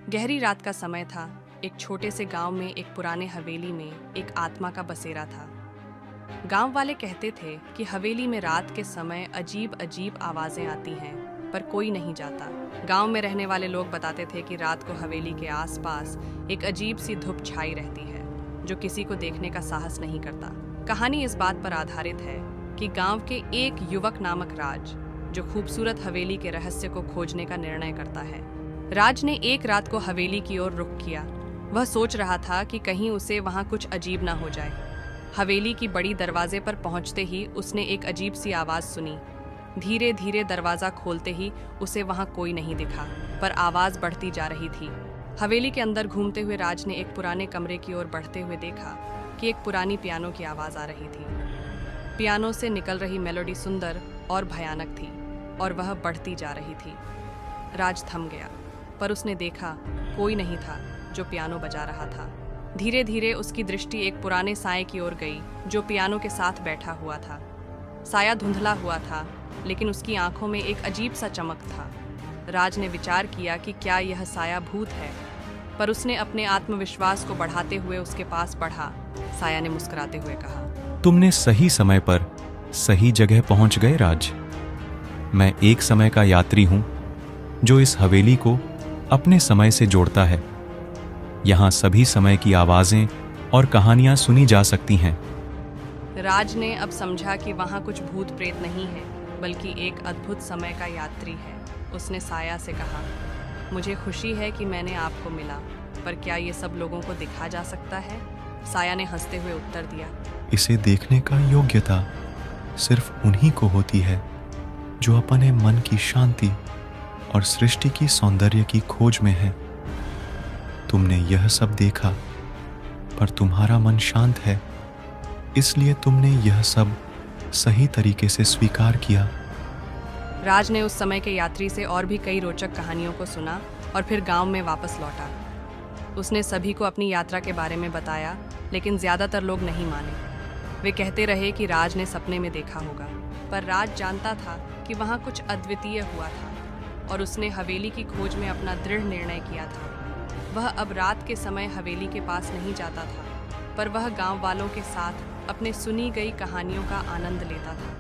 गहरी रात का समय था। एक छोटे से गांव में एक पुराने हवेली में एक आत्मा का बसेरा था। गांव वाले कहते थे कि हवेली में रात के समय अजीब अजीब आवाजें आती हैं, पर कोई नहीं जाता। गांव में रहने वाले लोग बताते थे कि रात को हवेली के आसपास एक अजीब सी धुप छाई रहती है, जो किसी को देखने का साहस नहीं करता। कहानी इस बात पर आधारित है कि गांव के एक युवक नामक राज, जो खूबसूरत हवेली के रहस्य को खोजने का निर्णय करता है। राज ने एक रात को हवेली की ओर रुख किया। वह सोच रहा था कि कहीं उसे वहां कुछ अजीब ना हो जाए। हवेली की बड़ी दरवाजे पर पहुंचते ही उसने एक अजीब सी आवाज सुनी। धीरे धीरे दरवाजा खोलते ही उसे वहां कोई नहीं दिखा, पर आवाज बढ़ती जा रही थी। हवेली के अंदर घूमते हुए राज ने एक पुराने कमरे की ओर बढ़ते हुए देखा कि एक पुरानी पियानो की आवाज आ रही थी। पियानो से निकल रही मेलोडी सुंदर और भयानक थी, और वह बढ़ती जा रही थी। राज थम गया, पर उसने देखा कोई नहीं था जो पियानो बजा रहा था। धीरे धीरे उसकी दृष्टि एक पुराने साए की ओर गई, जो पियानो के साथ बैठा हुआ था। साया धुंधला हुआ था, लेकिन उसकी आंखों में एक अजीब सा चमक था। राज ने विचार किया कि क्या यह साया भूत है, पर उसने अपने आत्मविश्वास को बढ़ाते हुए उसके पास बढ़ा। साया ने मुस्कुराते हुए कहा, तुमने सही समय पर सही जगह पहुंच गए राज। मैं एक समय का यात्री हूं, जो इस हवेली को अपने समय से जोड़ता है। यहां सभी समय की आवाजें और कहानियां सुनी जा सकती हैं। राज ने अब समझा कि वहां कुछ भूत प्रेत नहीं है, बल्कि एक अद्भुत समय का यात्री है। उसने साया से कहा, मुझे खुशी है कि मैंने आपको मिला, पर क्या ये सब लोगों को दिखा जा सकता है? साया ने हंसते हुए उत्तर दिया, इसे देखने का योग्यता सिर्फ उन्हीं को होती है जो अपने मन की शांति और सृष्टि की सौंदर्य की खोज में है। तुमने यह सब देखा, पर तुम्हारा मन शांत है, इसलिए तुमने यह सब सही तरीके से स्वीकार किया। राज ने उस समय के यात्री से और भी कई रोचक कहानियों को सुना और फिर गांव में वापस लौटा। उसने सभी को अपनी यात्रा के बारे में बताया, लेकिन ज्यादातर लोग नहीं माने। वे कहते रहे कि राज ने सपने में देखा होगा, पर राज जानता था कि वहां कुछ अद्वितीय हुआ था, और उसने हवेली की खोज में अपना दृढ़ निर्णय किया था। वह अब रात के समय हवेली के पास नहीं जाता था, पर वह गांव वालों के साथ अपने सुनी गई कहानियों का आनंद लेता था।